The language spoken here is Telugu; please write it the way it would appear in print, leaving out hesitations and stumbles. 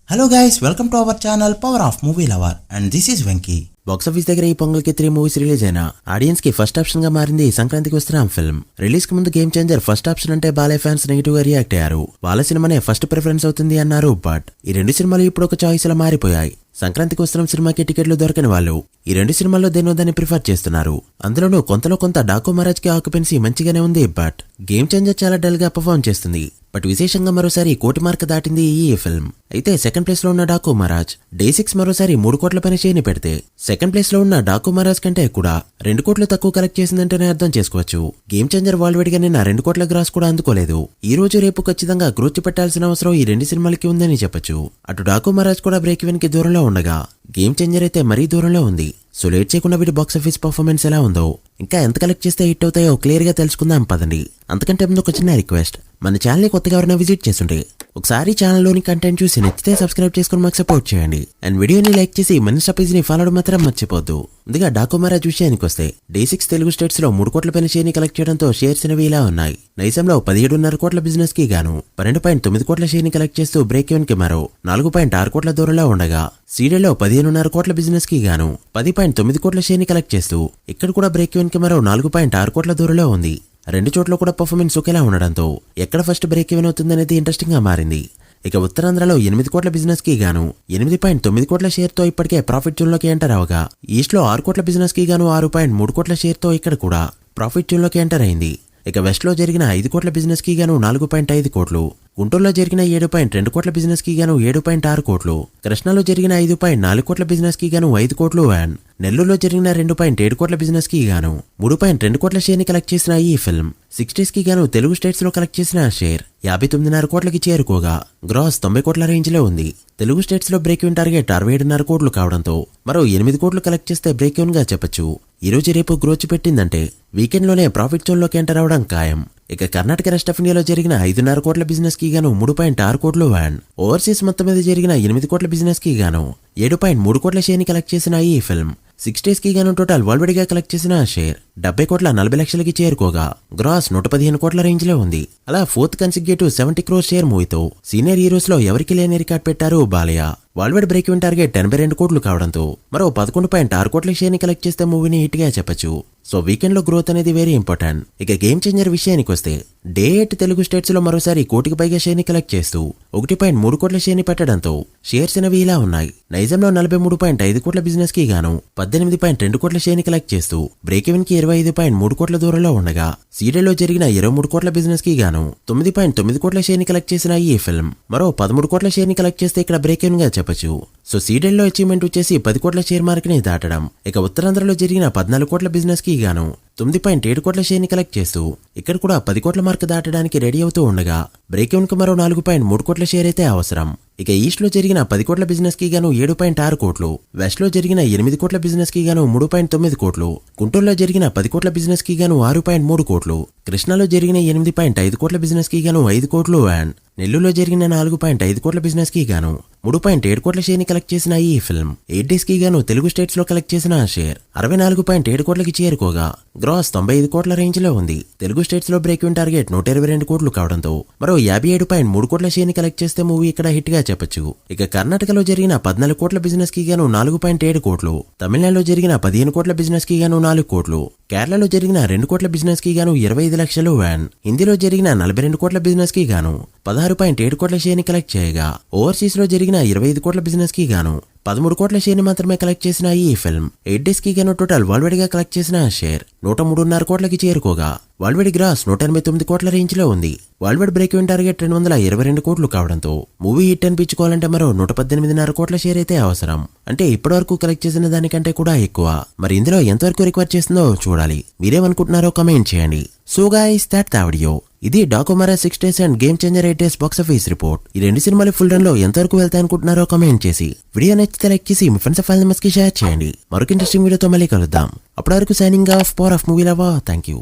Hello guys, welcome to our channel power off movie lover and this is Venky. Box office దగ్గర ఈ పొంగల్కి 3 మూవీస్ రిలీజ్ అయినా ఆడియన్స్ కి ఫస్ట్ ఆప్షన్ గా మారింది సంక్రాంతికి వస్తున్న ఫిల్మ్. రిలీజ్ కి ముందు గేమ్ చేంజర్ ఫస్ట్ ఆప్షన్ అంటే బాలయ్య ఫ్యాన్స్ నెగిటివ్ గా రియాక్ట్ అయ్యారు. వాళ్ళ సినిమానే ఫస్ట్ ప్రిఫరెన్స్ అవుతుంది అన్నారు. బట్ ఈ రెండు సినిమాలు ఇప్పుడు ఒక చాయిస్ లా మారిపోయాయి. సంక్రాంతికి వస్తున్న సినిమాకి టికెట్లు దొరకని వాళ్ళు ఈ రెండు సినిమాల్లో దేనో దాన్ని ప్రిఫర్ చేస్తున్నారు. అందులోనూ కొంతలో కొంత డాకు మహారాజ్ కి ఆక్యుపెన్సీ మంచిగానే ఉంది. బట్ గేమ్ చేంజర్ చాలా డల్ గా పర్ఫార్మ్ చేస్తుంది. బట్ విశేషంగా మరోసారి 1 కోటి మార్క్ దాటింది ఈ ఫిల్మ్. అయితే సెకండ్ ప్లేస్ లో ఉన్న డాకు మహారాజ్ డే 6 మరోసారి 3 కోట్ల పైన చేయని పెడితే సెకండ్ ప్లేస్ లో ఉన్న డాకు మహారాజ్ కంటే కూడా 2 కోట్లు తక్కువ కలెక్ట్ చేసిందంటేనే అర్థం చేసుకోవచ్చు. గేమ్ చేంజర్ వరల్డ్ గా నిన్న 2 కోట్ల గ్రాస్ కూడా అందుకోలేదు. ఈ రోజు రేపు ఖచ్చితంగా గ్రోత్ పెట్టాల్సిన అవసరం ఈ రెండు సినిమాలకి ఉందని చెప్పొచ్చు. అటు డాకు మహారాజ్ కూడా బ్రేక్ ఈవెన్ కి దూరంలో ఉండగా గేమ్ చేంజర్ అయితే మరీ దూరంలో ఉంది. సో లేట్ చేయకుండా వీడి బాక్స్ ఆఫీస్ పర్ఫార్మెన్స్ ఎలా ఉందో, ఇంకా ఎంత కలెక్ట్ చేస్తే హిట్ అవుతాయో క్లియర్ గా తెలుసుకుందాం పదండి. అంతకంటే ముందు ఒక చిన్న రిక్వెస్ట్, మన ఛానల్ ని కొత్తగా ఎవరైనా విజిట్ చేస్తుంటే ఒకసారి ఛానల్లోని కంటెంట్ చూసి నచ్చితే సబ్స్క్రైబ్ చేసుకుని మాకు సపోర్ట్ చేయండి. అండ్ వీడియోని లైక్ చేసి మన పేజ్ ని ఫాలో మాత్రం మర్చిపోద్దు. ముందుగా డాకు మహారాజ్ విషయానికి వస్తే డే 6 తెలుగు స్టేట్స్ లో 3 కోట్ల పైన షేర్ ని కలెక్ట్ చేయడంతో షేర్స్ అనేవి ఇలా ఉన్నాయి. నైజాంలో 17.5 కోట్ల బిజినెస్ కి గాను 12.9 కోట్ల షేర్ ని కలెక్ట్ చేస్తూ బ్రేక్ ఈవెన్ కి మరో 4.6 కోట్ల దూరంలో ఉండగా సీడెల్లో 15.5 కోట్ల బిజినెస్ కి గాను 10.9 కోట్ల షేర్ ని కలెక్ట్ చేస్తూ ఇక్కడ కూడా బ్రేక్ ఈవెన్ కి మరో 4.6 కోట్ల దూరంలో ఉంది. రెండు చోట్ల కూడా పర్ఫార్మెన్స్ ఒకేలా ఉండడంతో ఎక్కడ ఫస్ట్ బ్రేక్ ఈవెన్ అవుతుందనేది ఇంట్రెస్టింగ్ గా మారింది. ఇక ఉత్తరాంధ్రలో 8 కోట్ల బిజినెస్ కి గాను 8.9 కోట్ల షేర్ తో ఇప్పటికే ప్రాఫిట్ జోన్ లోకి ఎంటర్ అవగా ఈస్ట్ లో 6 కోట్ల బిజినెస్ కి గాను 6.3 కోట్ల షేర్ తో ఇక్కడ కూడా ప్రాఫిట్ జోన్ లోకి ఎంటర్ అయింది. ఇక వెస్ట్ లో జరిగిన 5 కోట్ల బిజినెస్ కి గాను 4.5 కోట్లు, గుంటూరులో జరిగిన 7.2 కోట్ల బిజినెస్ కి గాను 7.6 కోట్లు, కృష్ణాలో జరిగిన 5.4 కోట్ల బిజినెస్ కి గాను 5 కోట్లు అండ్ నెల్లూరులో జరిగిన 2.7 కోట్ల బిజినెస్ కి గాను 3.2 కోట్ల షేర్ ని కలెక్ట్ చేసిన ఈ ఫిల్మ్ 6 డేస్ కి గాను తెలుగు స్టేట్స్ లో కలెక్ట్ చేసిన షేర్ 59.5 కోట్లకి చేరుకోగా గ్రాస్ 90 కోట్ల రేంజ్ లో ఉంది. తెలుగు స్టేట్స్ లో బ్రేక్ ఈవెన్ టార్గెట్ 67.5 కోట్లు కావడంతో మరో 8 కోట్లు కలెక్ట్ చేస్తే బ్రేక్ ఈవెన్ గా చెప్పొచ్చు. ఈ రోజు రేపు గ్రోచ్ పెట్టిందంటే వీకెండ్ లోనే ప్రాఫిట్ జోన్ లోకి ఎంటర్ అవడం ఖాయం. ఇక కర్ణాటక రెస్ట్ ఆఫ్ ఇండియాలో జరిగిన 5.5 కోట్ల బిజినెస్ కి గాను 3.6 కోట్లు అండ్ ఓవర్సీస్ మొత్తం మీద జరిగిన 8 కోట్ల బిజినెస్ కి గాను 7.3 కోట్ల షేర్ ని కలెక్ట్ చేసిన ఈ ఫిల్మ్ 6 డేస్ కి గాను టోటల్ వరల్డ్ గా కలెక్ట్ చేసిన షేర్ 70 కోట్ల 40 లక్షలకి చేరుకోగా గ్రాస్ 115 కోట్ల రేంజ్ లో ఉంది. అలా 4th కన్సిక్యూటివ్ 70 క్రోర్ షేర్ మూవీతో సీనియర్ హీరోస్ లో ఎవరికి లేని రికార్డ్ పెట్టారు Balayya. World break even target 82 కోట్లు కావడంతో మరో 11.6 కోట్ల షేర్ ని కలెక్ట్ చేస్తే మూవీని హిట్ గా చెప్పొచ్చు. సో వీకెండ్ లో గ్రోత్ అనేది వెరీ ఇంపార్టెంట్. ఇక గేమ్ చేంజర్ విషయానికి వస్తే డే 8 తెలుగు స్టేట్స్ లో మరోసారి 1 కోటికి పైగా షేర్ ని కలెక్ట్ చేస్తూ 1.3 కోట్ల షేర్ ని పెట్టడంతో షేర్స్ అనేవి ఇలా ఉన్నాయి. నైజాంలో 43.5 కోట్ల బిజినెస్ కి గాను 18.2 కోట్ల షేర్ ని కలెక్ట్ చేస్తూ బ్రేక్ ఈవెన్ కి 25.3 కోట్ల దూరంలో ఉండగా సీడెల్లో జరిగిన 23 కోట్ల బిజినెస్ కి గాను 9.9 కోట్ల షేర్ ని కలెక్ట్ చేసిన ఈ ఫిల్మ్ మరో 13 కోట్ల షేర్ ని కలెక్ట్ చేస్తే ఇక్కడ బ్రేక్ ఈవెన్ గా చెప్పొచ్చు. సో సీడెల్లో అచీవ్మెంట్ వచ్చేసి 10 కోట్ల షేర్ మార్క్ ని దాటడం. ఇక ఉత్తరాంధ్రలో జరిగిన 14 కోట్ల బిజినెస్ కి గాను 9.7 కోట్ల షేర్ ని కలెక్ట్ చేస్తూ ఇక్కడ కూడా 10 కోట్ల మార్క్ దాటడానికి రెడీ అవుతూ ఉండగా బ్రేక్ ఈవెన్ కు మరో 4.3 కోట్ల షేర్ అయితే అవసరం. ఇక ఈస్ట్ లో జరిగిన 10 కోట్ల బిజినెస్ కి గాను 7.6 కోట్లు, వెస్ట్ లో జరిగిన 8 కోట్ల బిజినెస్ కి గాను 3.9 కోట్లు, గుంటూరులో జరిగిన 10 కోట్ల బిజినెస్ కి గాను 6.3 కోట్లు, కృష్ణాలో జరిగిన 8.5 కోట్ల బిజినెస్ కి గాను 5 కోట్లు అండ్ నెల్లూరులో జరిగిన 4.5 కోట్ల బిజినెస్ కి గాను 3.7 కోట్ల షేర్ ని కలెక్ట్ చేసిన ఈ ఫిల్మ్ 8 డేస్ కి గాను తెలుగు స్టేట్స్ లో కలెక్ట్ చేసిన షేర్ 64.7 కోట్లకి చేరుకోగా గ్రాస్ 95 కోట్ల రేంజ్ లో ఉంది. తెలుగు స్టేట్స్ లో బ్రేక్ ఈవెన్ టార్గెట్ 122 కోట్లు కావడంతో మరో 57.3 కోట్ల షేర్ ని కలెక్ట్ చేస్తే మూవీ ఇక్కడ హిట్ గా చెప్పొచ్చు. ఇక కర్ణాటకలో జరిగిన 14 కోట్ల బిజినెస్ కి గాను 4.7 కోట్లు, తమిళనాడులో జరిగిన 15 కోట్ల బిజినెస్ కి గాను 4 కోట్లు, కేరళలో జరిగిన 2 కోట్ల బిజినెస్ కి గాను 25 లక్షలు అండ్ హిందీలో జరిగిన 42 కోట్ల బిజినెస్ కి గాను 16.7 కోట్ల షేర్ ని కలెక్ట్ చేయగా ఓవర్సీస్ లో జరిగిన 25 కోట్ల బిజినెస్ కి గాను 13 కోట్ల షేర్ ని మాత్రమే కలెక్ట్ చేసిన ఈ ఫిల్మ్ 8 డేస్ కి గాను టోటల్ వరల్డ్ గా కలెక్ట్ చేసిన షేర్ 103.5 కోట్లకి చేరుకోగా వరల్డ్ గ్రాస్ 189 కోట్ల రేంజ్ లో ఉంది. వరల్డ్ బ్రేక్ ఈవెన్ టార్గెట్ 222 కోట్లు కావడంతో మూవీ హిట్ అనిపించుకోవాలంటే మరో 118.5 కోట్ల షేర్ అయితే అవసరం. అంటే ఇప్పటివరకు కలెక్ట్ చేసిన దానికంటే కూడా ఎక్కువ. మరి ఇందులో ఎంతవరకు రిక్వైర్ చేస్తుందో చూడాలి. మీరేమనుకుంటున్నారో కమెంట్ చేయండి. So guys, that the video. ఇది Daaku Maharaaj 6 days and game changer 8 days box office report. ఈ రెండు సినిమాలు ఫుల్ రన్ లో ఎంతవరకు వెళ్తాయనుకుంటున్నారో కమెంట్ చేసి వీడియో నచ్చితే లైక్ చేసి మీ ఫ్రెండ్స్ ఫ్యామిలీ మెంబర్స్ కి షేర్ చేయండి. మరొక ఇంట్రెస్టింగ్ వీడియోతో మళ్ళీ కలుద్దాం. అప్పటి వరకు signing off power off movie lover. Thank you.